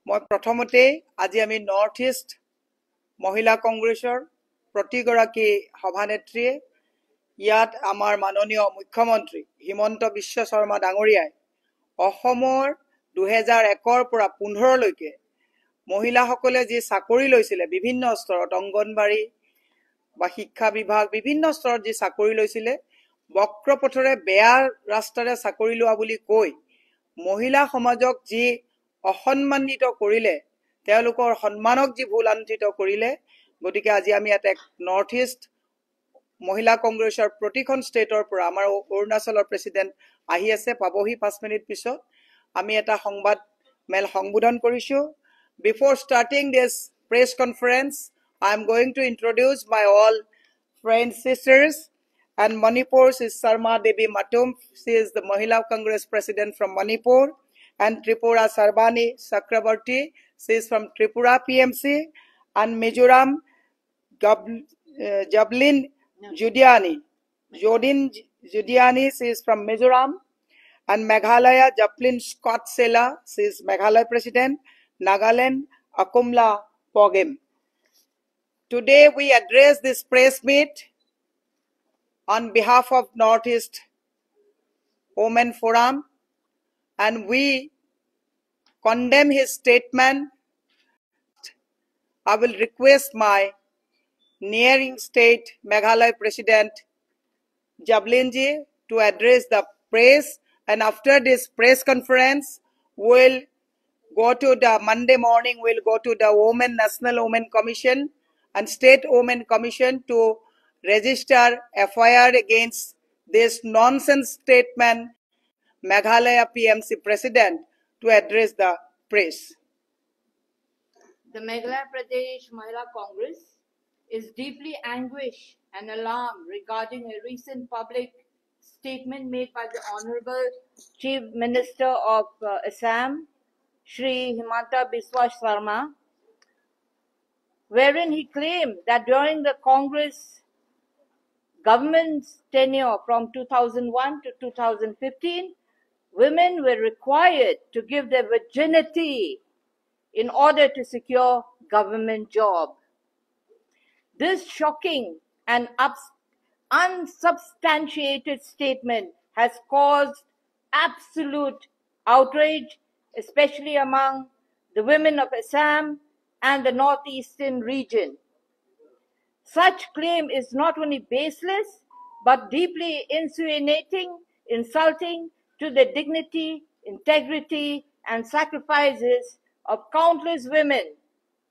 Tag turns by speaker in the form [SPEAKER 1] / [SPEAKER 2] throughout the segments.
[SPEAKER 1] মই প্ৰথমতে আজি আমি নৰ্থ ইষ্ট মহিলা কংগ্ৰেছৰ প্ৰতিগৰাকী সভানেত্ৰীয়ে ইয়াত আমাৰ মাননীয় মুখ্যমন্ত্ৰী হিমন্ত বিশ্ব শৰ্মা ডাঙৰীয়াই অসমৰ 2001ৰ পৰা 15 লৈকে মহিলাসকলে যি চাকৰি লৈছিলে বিভিন্ন স্তৰত অংগনবাড়ী বা শিক্ষা বিভাগ বিভিন্ন স্তৰত যি চাকৰি লৈছিলে বক্ৰপথৰে বেয়া ৰাস্তাৰে চাকৰি লোৱা বুলি কৈ মহিলা সমাজক যি অসন্মানিত কৰিলে তেওঁলোকৰ সন্মানক যি ভুলান্তিত কৰিলে গতিকে আজি আমি এটা নৰ্থ ইষ্ট মহিলা কংগ্ৰেছৰ প্ৰতিখন ষ্টেটৰ পৰা আমাৰ অৰুণাচলৰ প্ৰেসিডেন্ট আহি আছে পাবহি 5 মিনিট পিছত আমি এটা সংবাদ মেল সংবোধন কৰিছো Before starting this press conference, I am going to introduce my all friends, sisters, and Manipur is Sarma Devi Matum. She is the Mahila Congress President from Manipur, and Tripura Sarbani Chakrabarti. She is from Tripura PMC, and Mizoram Jablin Judiani. Judiani, she is from Mizoram, and Meghalaya Jablin Scott Sela, she is Meghalaya President. Nagaland Akumla Pogem. Today we address this press meet on behalf of Northeast Women Forum, and we condemn his statement. I will request my nearing state Meghalaya President Jablinji to address the press, and after this press conference we'll go to the Monday morning, we'll go to the National Women Commission and State Women Commission to register FIR against this nonsense statement, Meghalaya PMC President, to address the press.
[SPEAKER 2] The Meghalaya Pradesh Mahila Congress is deeply anguished and alarmed regarding a recent public statement made by the Honorable Chief Minister of Assam, Shri Himanta Biswa Sarma, wherein he claimed that during the Congress government's tenure from 2001 to 2015, women were required to give their virginity in order to secure government job. This shocking and unsubstantiated statement has caused absolute outrage, especially among the women of Assam and the northeastern region. Such claim is not only baseless, but deeply insinuating, insulting to the dignity, integrity, and sacrifices of countless women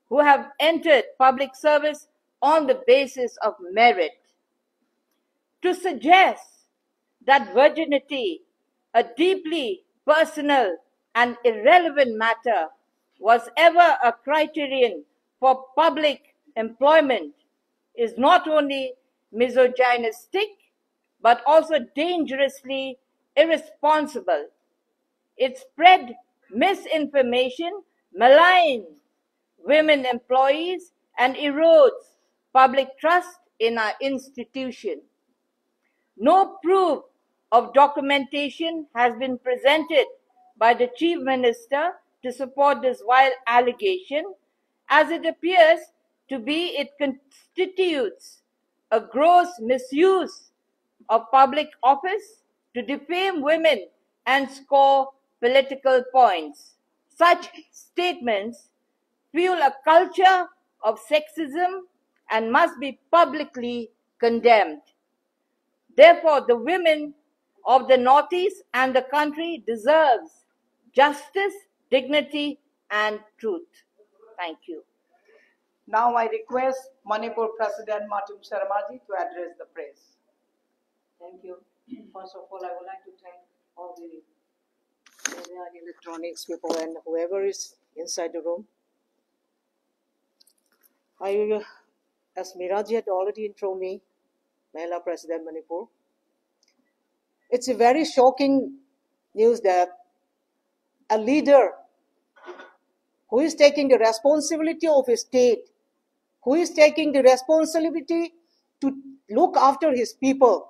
[SPEAKER 2] who have entered public service on the basis of merit. To suggest that virginity, a deeply personal and irrelevant matter, was ever a criterion for public employment is not only misogynistic but also dangerously irresponsible. It spread misinformation, maligns women employees, and erodes public trust in our institution. No proof of documentation has been presented by the Chief Minister to support this vile allegation, as it appears to be it constitutes a gross misuse of public office to defame women and score political points. Such statements fuel a culture of sexism and must be publicly condemned. Therefore, the women of the Northeast and the country deserves justice, dignity, and truth. Thank you.
[SPEAKER 1] Now I request Manipur President Matum Sharmaji to address the press.
[SPEAKER 3] Thank you. First of all, I would like to thank all the media and electronics people and whoever is inside the room. As Miraji had already introduced me, Mahila President Manipur, it's a very shocking news that a leader who is taking the responsibility of his state, who is taking the responsibility to look after his people,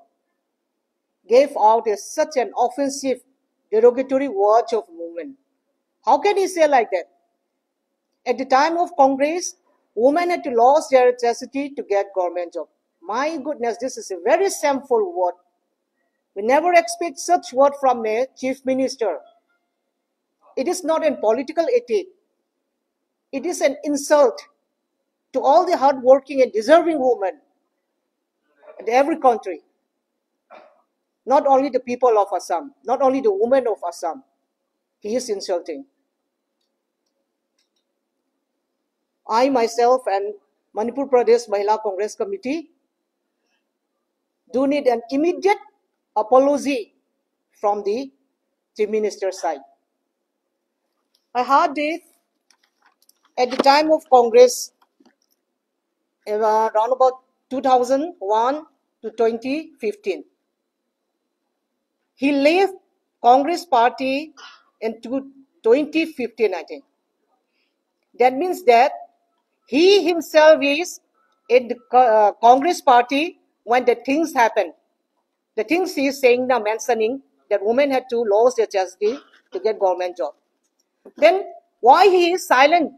[SPEAKER 3] gave out such an offensive, derogatory words of women. How can he say like that? At the time of Congress, women had to lose their chastity to get government job. My goodness, this is a very shameful word. We never expect such word from a chief minister. It is not a political ethic. It is an insult to all the hardworking and deserving women in every country. Not only the people of Assam, not only the women of Assam. He is insulting. I myself and Manipur Pradesh Mahila Congress Committee do need an immediate apology from the Chief Minister's side. I heard it at the time of Congress around about 2001 to 2015. He left Congress party in 2015, I think. That means that he himself is in the Congress party when the things happen. The things he is saying now, mentioning that women had to lose their chastity to get government job. Then why he is silent?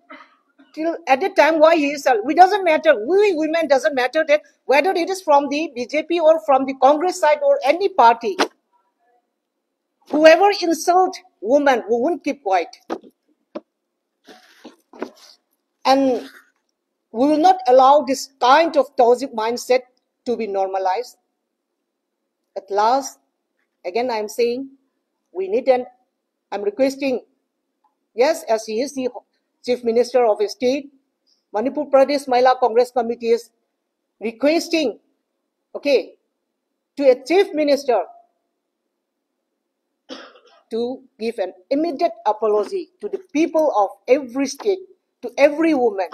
[SPEAKER 3] Till at the time, why he is silent? It doesn't matter. We women doesn't matter that whether it is from the BJP or from the Congress side or any party. Whoever insult women, we won't keep quiet. And we will not allow this kind of toxic mindset to be normalized. At last, again I am saying, we need I'm requesting, yes, as he is the Chief Minister of a state, Manipur Pradesh Mahila Congress Committee is requesting, okay, to a Chief Minister to give an immediate apology to the people of every state, to every woman.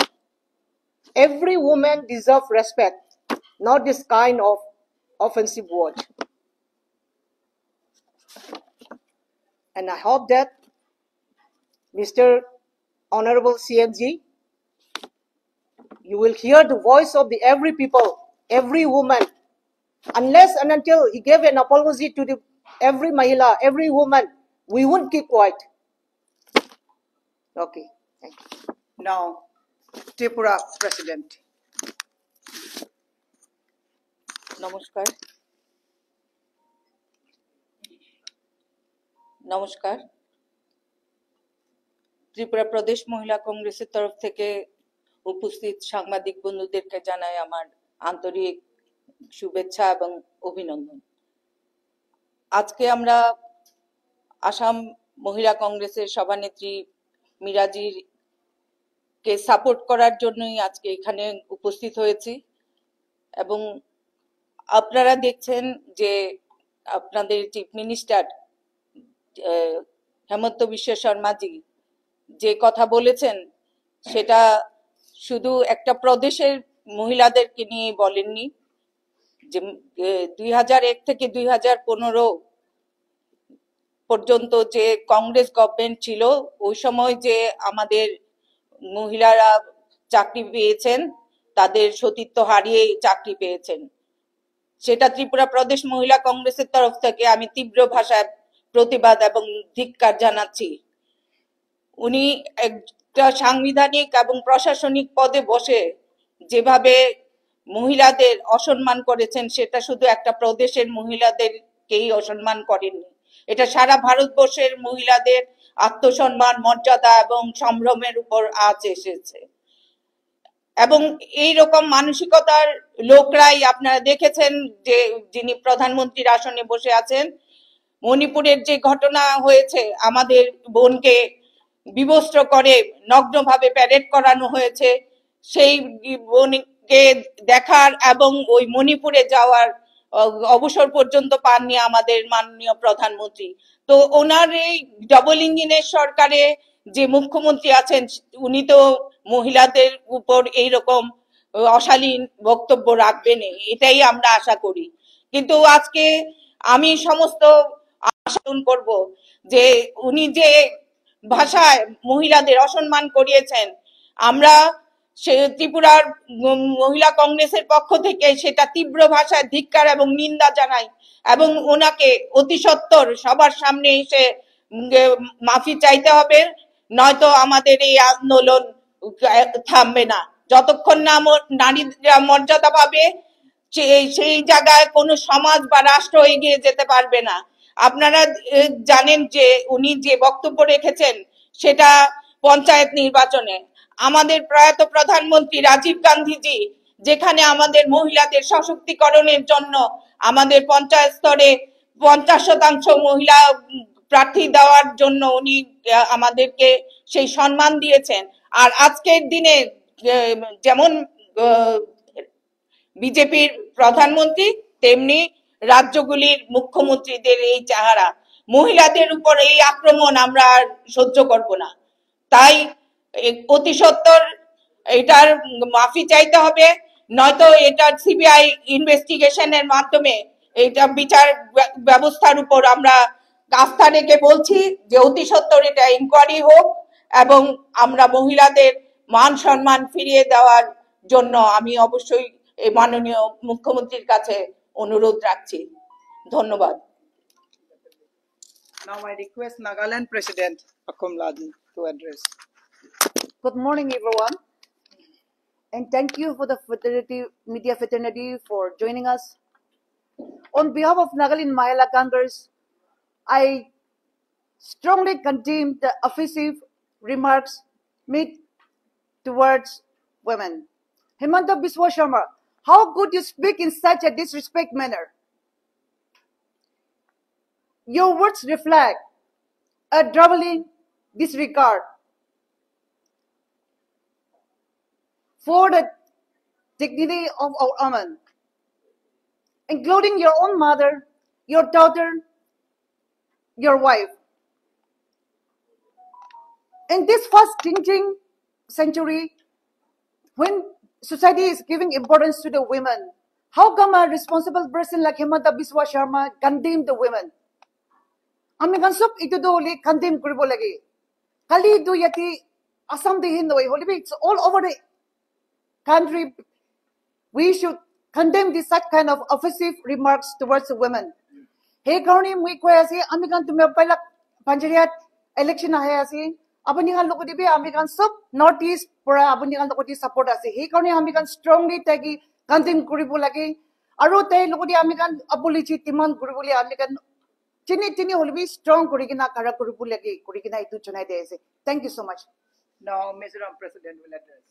[SPEAKER 3] Every woman deserves respect, not this kind of offensive word. And I hope that Mr. Honorable CMG, you will hear the voice of the every people, every woman. Unless and until he gave an apology to the every Mahila, every woman, we won't keep quiet. Okay, thank you.
[SPEAKER 1] Now, Tripura President.
[SPEAKER 4] নমস্কার নমস্কার ত্রিপুরা প্রদেশ মহিলা কংগ্রেসের তরফ থেকে উপস্থিত সাংবাদিক বন্ধুদেরকে জানাই আমার আন্তরিক শুভেচ্ছা এবং অভিনন্দন। আজকে আমরা আসাম মহিলা কংগ্রেসের সভানেত্রী মিরাজির কে সাপোর্ট করার জন্যই আজকে এখানে উপস্থিত হয়েছি এবং আপনারা দেখছেন যে আপনাদের চিফ মিনিস্টার হেমন্ত বিশ্ব শর্মাজি যে কথা বলেছেন সেটা শুধু একটা প্রদেশের মহিলাদেরকে নিয়ে বলেননি, যে 2001 থেকে 2015 পর্যন্ত যে কংগ্রেস গভর্নমেন্ট ছিল ওই সময় যে আমাদের মহিলারা চাকরি পেয়েছেন, তাদের সতীত্ব হারিয়ে চাকরি পেয়েছেন, সেটা ত্রিপুরা প্রদেশ মহিলা কংগ্রেসের তরফ থেকে আমি তীব্র ভাষায় প্রতিবাদ এবং ধিক্কার জানাচ্ছি। উনি একটা সাংবিধানিক এবং প্রশাসনিক পদে বসে যেভাবে মহিলাদের অসম্মান করেছেন, সেটা শুধু একটা প্রদেশের মহিলাদেরকেই অসম্মান করেননি, এটা সারা ভারতবর্ষের মহিলাদের আত্মসম্মান, মর্যাদা এবং সম্ভ্রমের উপর আঁচ এসেছে। এবং এই রকম মানসিকতার লোকরাই আপনারা দেখেছেন যে যিনি প্রধানমন্ত্রীর আসনে বসে আছেন, মণিপুরের যে ঘটনা হয়েছে, আমাদের বোনকে বিবস্ত্র করে নগ্নভাবে প্যারেড করানো হয়েছে, সেই বোনকে দেখার এবং ওই মণিপুরে যাওয়ার অবসর পর্যন্ত পাননি আমাদের মাননীয় প্রধানমন্ত্রী। তো ওনার এই ডবল ইঞ্জিনের সরকারে যে মুখ্যমন্ত্রী আছেন উনি তো মহিলাদের উপর এইরকম অশালীন বক্তব্য রাখবেন, এটাই আমরা আশা করি। কিন্তু আজকে আমি সমস্ত আশা করব যে উনি যে ভাষায় মহিলাদের অসম্মান করিয়েছেন, আমরা ত্রিপুরার মহিলা কংগ্রেসের পক্ষ থেকে সেটা তীব্র ভাষায় ধিক্কার এবং নিন্দা জানাই এবং ওনাকে অতি সত্বর সবার সামনে এসে মাফি চাইতে হবে, নয়তো আমাদের এই আন্দোলন থামবে না। যতক্ষণ না নারীরা মর্যাদা পাবে সেই জায়গায় কোনো সমাজ বা রাষ্ট্র এগিয়ে যেতে পারবে না। আপনারা জানেন যে উনি যে বক্তব্য রেখেছেন সেটা পঞ্চায়েত নির্বাচনে আমাদের প্রয়াত প্রধানমন্ত্রী রাজীব গান্ধীজি যেখানে আমাদের মহিলাদের সশক্তিকরণের জন্য আমাদের পঞ্চায়েত স্তরে 50% মহিলা প্রার্থী দেওয়ার জন্য উনি আমাদেরকে সেই সম্মান দিয়েছেন। আর আজকের দিনে যেমন বিজেপির প্রধানমন্ত্রী তেমনি রাজ্যগুলির মুখ্যমন্ত্রীদের এই চেহারা, মহিলাদের উপর এই আক্রমণ আমরা আর সহ্য করব না। তাই অতি সত্বর এটার মাফি চাইতে হবে, নয়তো এটা সিবিআই ইনভেস্টিগেশনের মাধ্যমে এটা বিচার ব্যবস্থার উপর আমরা আস্থা রেখে বলছি যে অতি সত্বর এটা ইনকোয়ারি হোক এবং আমরা মহিলাদের মান সম্মান ফিরিয়ে দেওয়ার জন্য আমি অবশ্যই এই মাননীয় মুখ্যমন্ত্রীর কাছে অনুরোধ রাখছি। ধন্যবাদ।
[SPEAKER 1] Now I request Nagaland President Akhom Ladi to address.
[SPEAKER 5] Good morning, everyone, and thank you for the media fraternity for joining us. On behalf of Nagaland Mahila Congress, I strongly condemn the offensive remarks made towards women. Himanta Biswa Sharma, how could you speak in such a disrespect manner? Your words reflect a troubling disregard for the dignity of our women, including your own mother, your daughter, your wife. In this fast-changing century, when society is giving importance to the women, how come a responsible person like Himanta Biswa Sharma condemn the women? Ami gansop ito do li condemn kuribo lagi. Kali do yati Assam de Hindu it's all over the country. We should condemn this such kind of offensive remarks towards the women. Hey karni mui koi ase ami gan tumhe pahla panchayat election ahe ase apni gan loko dibe ami gan sab northeast pura apni gan loko di support ase. Hey karni ami gan strongly tagi condemn kuribo lagi aro tai loko di ami gan apology demand kuribo li ami gan chini holbi strong kurigina kara kuribo lagi kurigina itu chunai de ase. Thank you so much.
[SPEAKER 1] Now Mizoram President will address.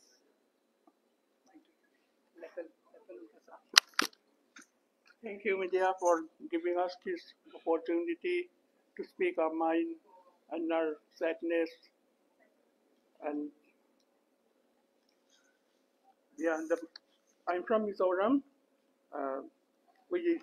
[SPEAKER 6] Thank you, media, for giving us this opportunity to speak our mind and our sadness. And yeah, I'm from Mizoram. We,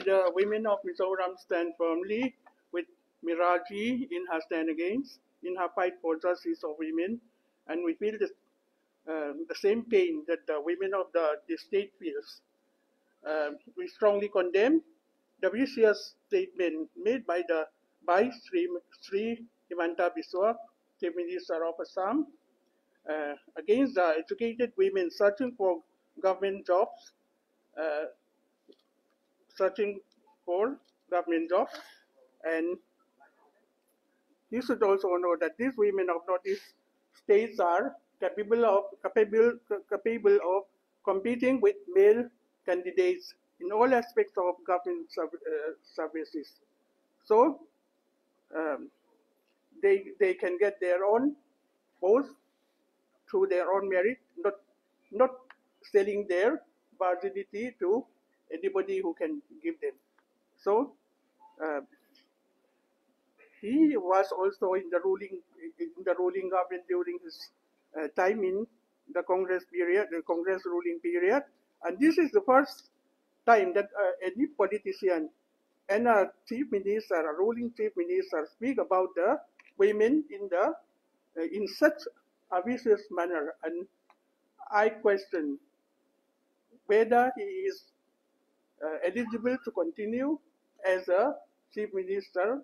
[SPEAKER 6] the women of Mizoram, stand firmly with Miraji in her stand against, in her fight for justice of women, and we feel the same pain that the women of the state feels. We strongly condemn the vicious statement made by Sri Himanta Biswa, Chief Minister of Assam, against the educated women searching for government jobs, and you should also know that these women of Northeast states are capable of competing with male candidates in all aspects of government services. So they can get their own post through their own merit, not selling their virginity to anybody who can give them. So he was also in the ruling government during his time in the Congress ruling period, and this is the first time that any politician and a chief minister, a ruling chief minister, speak about the women in such a vicious manner, and I question whether he is eligible to continue as a chief minister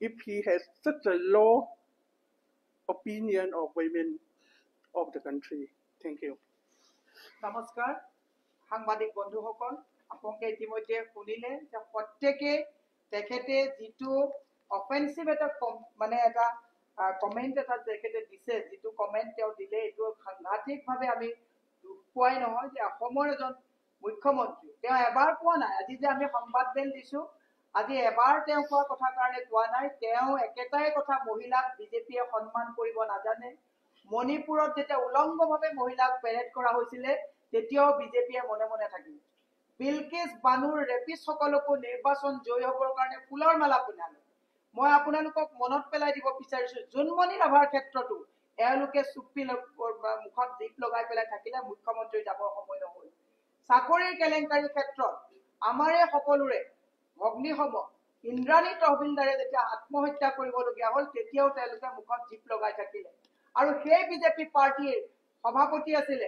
[SPEAKER 6] if he has such a low opinion of women of the country. Thank you.
[SPEAKER 1] নমস্কাৰ সাংবাদিক বন্ধুসকল, আপোনালোকে ইতিমধ্যে শুনিলে যে প্ৰত্যেকে তেখেতে যিটো অফেন্সিভ এটা কমেণ্ট এটা তেখেতে দিছে, যিটো কমেণ্ট তেওঁ দিলে এইটো সাংঘাতিকভাৱে আমি দুখ পোৱাই নহয় যে অসমৰ এজন মুখ্যমন্ত্ৰী তেওঁ এবাৰ কোৱা নাই, আজি যে আমি সংবাদমেল দিছো আজি এবাৰ তেওঁ কোৱা কথা কাৰণে কোৱা নাই, তেওঁ একেটাই কথা মহিলাক বিজেপিয়ে সন্মান কৰিব নাজানে। মণিপুৰত যেতিয়া উলংগভাৱে মহিলাক পেৰেড কৰা হৈছিলে তেতিয়াও বিজেপিয়ে মনে মনে থাকিল। বিলকিছ বানুৰ ৰেপিষ্টসকলকো নিৰ্বাচন জয়ী হ'বৰ কাৰণে ফুলৰ মালা পিন্ধালে। মই আপোনালোকক মনত পেলাই দিব বিচাৰিছো, জোনমণি ৰাভাৰ ক্ষেত্ৰতো এওঁলোকে চুপ্পি মুখত দীপ লগাই পেলাই থাকিলে মুখ্যমন্ত্ৰী যাবৰ সময় নহল। চাকৰিৰ কেলেংকাৰীৰ ক্ষেত্ৰত আমাৰে সকলোৰে ভগ্নীসম ইন্দ্ৰাণী তহবিলদাৰে যেতিয়া আত্মহত্যা কৰিবলগীয়া হ'ল তেতিয়াও তেওঁলোকে মুখত দীপ লগাই থাকিলে। আৰু সেই বিজেপি পাৰ্টীৰ সভাপতি আছিলে,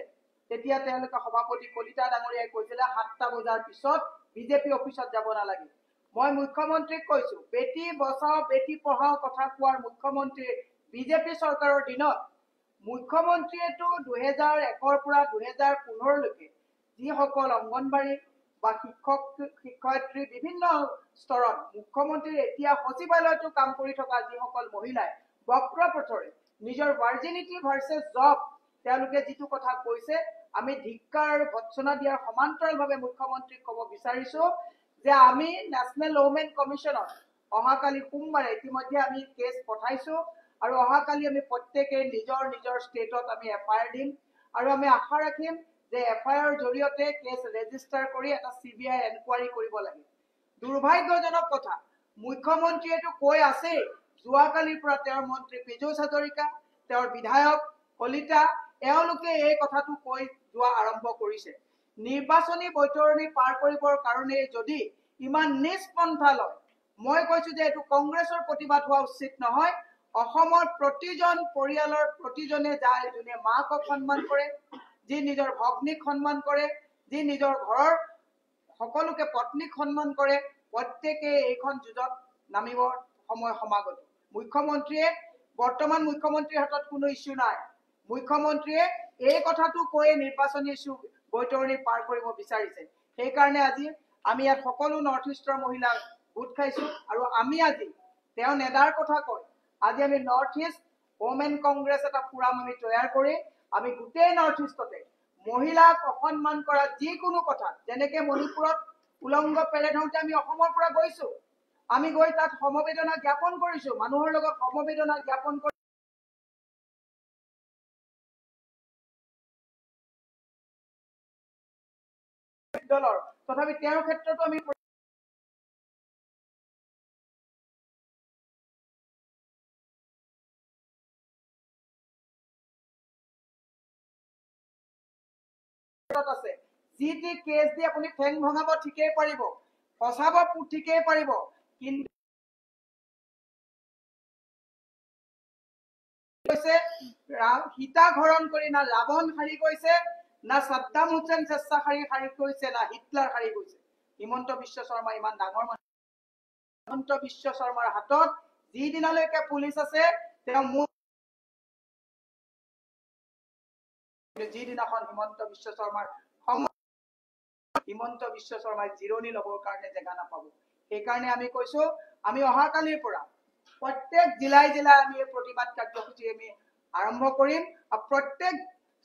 [SPEAKER 1] তেতিয়া তেওঁলোকে সভাপতি কলিতা ডাঙৰীয়াই কৈছিলে 7টা বজাৰ পিছত বিজেপি অফিচত যাব নালাগে। মই মুখ্যমন্ত্ৰীক কৈছো, বেটি বচাও বেটি পঢ়াও কথা কোৱাৰ মুখ্যমন্ত্ৰী বিজেপি চৰকাৰৰ দিনত মুখ্যমন্ত্ৰীয়েতো 2001ৰ পৰা 2015লৈকে যিসকল অংগনবাড়ী বা শিক্ষক শিক্ষয়িত্ৰী বিভিন্ন স্তৰত মুখ্যমন্ত্ৰীৰ এতিয়া সচিবালয়তো কাম কৰি থকা যিসকল মহিলাই বক্ৰ পথৰে নিজৰ ভাৰ্জিনিটি ভাৰ্চেছ জব তেওঁলোকে যিটো কথা কৈছে, আমি ধিক্কাৰ আৰু ভৎসনা দিয়াৰ সমান্তৰালভাৱে মুখ্যমন্ত্ৰীক ক'ব বিচাৰিছো যে আমি নেশ্যনেল ওমেন কমিশ্যনত অহাকালি সোমবাৰে ইতিমধ্যে আমি কেছ পঠাইছো আৰু অহাকালি আমি প্ৰত্যেকে নিজৰ নিজৰ ষ্টেটত আমি এফআইআৰ দিম আৰু আমি আশা ৰাখিম যে এফআইআৰ জৰিয়তে কেছ ৰেজিষ্টাৰ কৰি এটা CBI এনকুৱাৰী কৰিব লাগে। দুৰ্ভাগ্যজনক কথা, মুখ্যমন্ত্ৰীয়েতো কৈ আছে যোৱাকালিৰ পৰা তেওঁৰ মন্ত্ৰী পীযুষ হাজৰিকা তেওঁৰ বিধায়ক কলিতা এওঁলোকে এই কথাটো কৈ যোৱা আৰম্ভ কৰিছে। নিৰ্বাচনী বৈতৰণি পাৰ কৰিবৰ কাৰণে যদি ইমান নিষ্পন্থা লয়, মই কৈছো যে এইটো কংগ্ৰেছৰ প্ৰতিবাদ হোৱা উচিত নহয়। অসমৰ প্ৰতিজন পৰিয়ালৰ প্ৰতিজনে যায় যোনে মাকক সন্মান কৰে, যি নিজৰ ভগ্নীক সন্মান কৰে, যি নিজৰ ঘৰৰ সকলোকে পত্নীক সন্মান কৰে, প্ৰত্যেকে এইখন যুঁজত নামিবৰ সময় সমাগত। মুখ্যমন্ত্ৰীয়ে বৰ্তমান মুখ্যমন্ত্ৰীৰ হাতত কোনো ইস্যু নাই। মুখ্যমন্ত্ৰীয়ে এই কথাটো কৈয়ে নিৰ্বাচনী ইস্যু বৈতৰণি পাৰ কৰিব বিচাৰিছে। সেইকাৰণে আজি আমি ইয়াত সকলো নৰ্থ ইষ্টৰ মহিলা গোট খাইছো আৰু আমি আজি তেওঁ নেডাৰ কথা কয়, আজি আমি নৰ্থ ইষ্ট ওমেন কংগ্ৰেছ এটা ফোৰাম আমি তৈয়াৰ কৰি আমি গোটেই নৰ্থ ইষ্টতে মহিলাক অসন্মান কৰা যিকোনো কথা, যেনেকে মণিপুৰত উলংগ পেৰেড হওঁতে আমি অসমৰ পৰা গৈছো, আমি গৈ তাত সমবেদনা জ্ঞাপন কৰিছো, মানুহৰ লগত সমবেদনা জ্ঞাপন কৰি দলৰ তথাপি তেওঁৰ ক্ষেত্ৰতো আমি আছে যি টি কেছ দি আপুনি ঠেং ভঙাব ঠিকেই পাৰিব, ফচাব ঠিকেই পাৰিব, কিন্তু সীতাহৰণ কৰি না ৰাৱণ হাৰি গৈছে, না সাদ্দাম হুছেইন স্বেচ্ছাচাৰী হাৰি গৈছে, না হিটলাৰ হাৰি গৈছে। হিমন্ত বিশ্ব শৰ্মা ইমান ডাঙৰ মানুহ, হিমন্ত বিশ্ব শৰ্মাৰ হাতত যিদিনালৈকে পুলিচ আছে তেওঁ যিদিনাখন হিমন্ত বিশ্ব শৰ্মাৰ হিমন্ত বিশ্ব শৰ্মাই জিৰণি ল'বৰ কাৰণে জেগা নাপাব। সেইকাৰণে আমি কৈছো আমি অহাকালিৰ পৰা প্ৰত্যেক জিলাই জিলাই আমি এই প্ৰতিবাদ কাৰ্যসূচী আমি আৰম্ভ কৰিম আৰু প্ৰত্যেক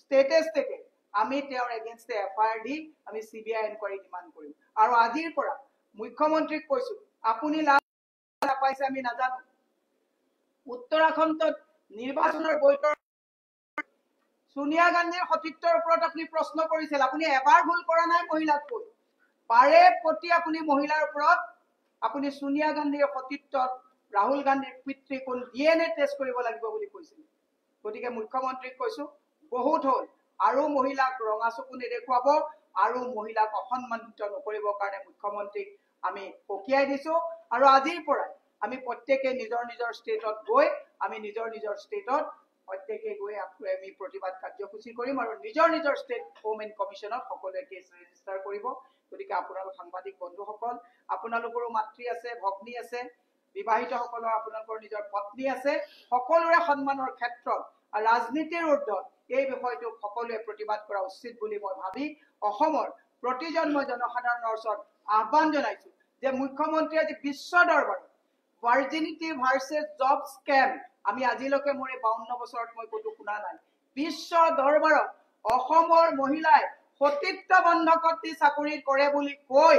[SPEAKER 1] ষ্টেটে আমি তেওঁৰ এগেইনষ্টে এফআইআৰ দি আমি CBI এনকুৱাৰী ডিমাণ্ড কৰিম। আৰু আজিৰ পৰা মুখ্যমন্ত্ৰীক কৈছো, আপুনি লাভ নাপাইছে আমি নাজানো, উত্তৰাখণ্ডত নিৰ্বাচনৰ বৈতৰণ সোনিয়া গান্ধীৰ সতীত্বৰ ওপৰত আপুনি প্ৰশ্ন কৰিছিল, আপুনি এবাৰ ভুল কৰা নাই মহিলাক কৈ, পাৰে প্ৰতি আপুনি মহিলাৰ ওপৰত আপুনি সোনিয়া গান্ধীৰ সতীত্বত ৰাহুল গান্ধীৰ পিতৃ কোন DNA টেষ্ট কৰিব লাগিব বুলি কৈছিল। গতিকে মুখ্যমন্ত্ৰীক কৈছো বহুত হ'ল, আৰু মহিলাক ৰঙা চকু নেদেখুৱাব আৰু মহিলাক অসন্মানিত নকৰিবৰ কাৰণে মুখ্যমন্ত্ৰীক আমি সকীয়াই দিছো। আৰু আজিৰ পৰা আমি প্ৰত্যেকে নিজৰ নিজৰ ষ্টেটত গৈ আমি নিজৰ নিজৰ ষ্টেটত প্ৰত্যেকে গৈ আমি প্ৰতিবাদ কাৰ্যসূচী কৰিম আৰু নিজৰ নিজৰ ষ্টেট ওমেন কমিশ্যনত সকলোৱে কেছ ৰেজিষ্টাৰ কৰিব। গতিকে আপোনালোক সাংবাদিক বন্ধুসকল, আপোনালোকৰো মাতৃ আছে, ভগ্নী আছে, বিবাহিতসকলৰ আপোনালোকৰ নিজৰ পত্নী আছে, সকলোৰে সন্মানৰ ক্ষেত্ৰত ৰাজনীতিৰ ঊৰ্ধত এই বিষয়টোক সকলোৱে প্ৰতিবাদ কৰা উচিত বুলি মই ভাবি অসমৰ প্ৰতিজন মই জনসাধাৰণৰ ওচৰত আহ্বান জনাইছো যে মুখ্যমন্ত্ৰী আজি বিশ্ব দৰবাৰত ভাৰ্জিনিটি ভাৰ্চেছ জব স্কেম আমি আজিলৈকে মোৰ এই 52 বছৰত মই ক'তো শুনা নাই। বিশ্ব দৰবাৰত অসমৰ মহিলাই সতীত্ব বন্ধকত দি চাকৰি কৰে বুলি কৈ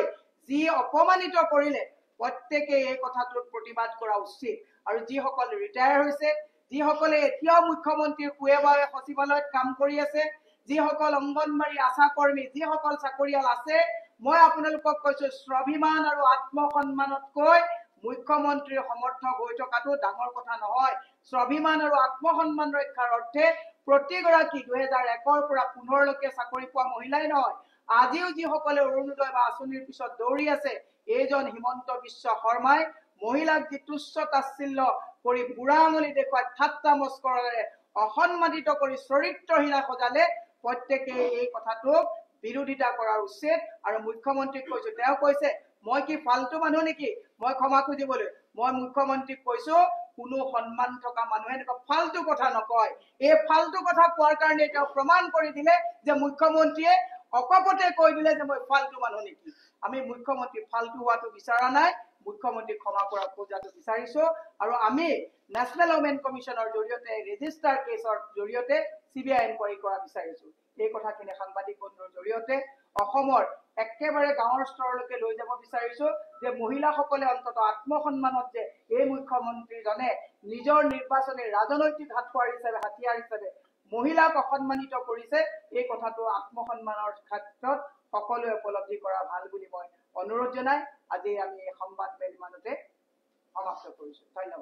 [SPEAKER 1] যি অপমানিত কৰিলে প্ৰত্যেকে এই কথাটোৰ প্ৰতিবাদ কৰা উচিত। আৰু যিসকল ৰিটায়াৰ হৈছে, যিসকলে এতিয়াও মুখ্যমন্ত্ৰীৰ কুৱেবাৰে সচিবালয়ত কাম কৰি আছে, যিসকল অংগনবাড়ী আশা কৰ্মী, যিসকল চাকৰিয়াল আছে, মই আপোনালোকক কৈছো স্বাভিমান আৰু আত্মসন্মানতকৈ মুখ্যমন্ত্ৰীৰ সমৰ্থক হৈ থকাটো ডাঙৰ কথা নহয়। স্বাভিমান আৰু আত্মসন্মান ৰক্ষাৰ অৰ্থে প্ৰতিগৰাকী 2001ৰ পৰা 15লৈকে চাকৰি পোৱা মহিলাই নহয়, আজিও যিসকলে অৰুণোদয় বা আঁচনিৰ পিছত দৌৰি আছে, এইজন হিমন্ত বিশ্ব শৰ্মাই মহিলাক যি তুচ্ছ তাচ্ছিল্য কৰি বুঢ়া আঙুলি দেখুৱাই ঠাট্টা মস্কৰেৰে অসন্মানিত কৰি চৰিত্ৰহীনা সজালে প্ৰত্যেকে এই কথাটোক বিৰোধিতা কৰা উচিত। আৰু মুখ্যমন্ত্ৰীক কৈছো, তেওঁ কৈছে মই কি ফাল্টু মানুহ নেকি মই ক্ষমা খুজিবলৈ। মই মুখ্যমন্ত্ৰীক কৈছো কোনো সন্মান থকা মানুহে এনেকুৱা ফাল্টু কথা নকয়। এই ফাল্টু কথা কোৱাৰ কাৰণে তেওঁ প্ৰমাণ কৰি দিলে যে মুখ্যমন্ত্ৰীয়ে অকপতে কৈ দিলে যে মই ফাল্টু মানুহ নেকি। আমি মুখ্যমন্ত্ৰী ফাল্টু হোৱাটো বিচৰা নাই, মুখ্যমন্ত্ৰীক ক্ষমা কৰা খোজাটো বিচাৰিছো। আৰু আমি নেশ্যনেল ওমেন কমিশ্যনৰ জৰিয়তে ৰেজিষ্টাৰ কেছৰ জৰিয়তে CBI এনকুৱাৰী কৰা বিচাৰিছো। এই কথাখিনি সাংবাদিক বন্ধুৰ জৰিয়তে অসমৰ একেবাৰে গাঁৱৰ স্তৰলৈকে লৈ যাব বিচাৰিছো যে মহিলাসকলে অন্তত আত্মসন্মানত যে এই মুখ্যমন্ত্ৰীজনে নিজৰ নিৰ্বাচনী ৰাজনৈতিক হাতিয়াৰ হিচাপে মহিলাক অসন্মানিত কৰিছে, এই কথাটো আত্মসন্মানৰ ক্ষেত্ৰত সকলোৱে উপলব্ধি কৰা ভাল বুলি মই অনুৰোধ জনাই আজি আমি এই সংবাদ ইমানতে সমাপ্ত কৰিছো। ধন্যবাদ।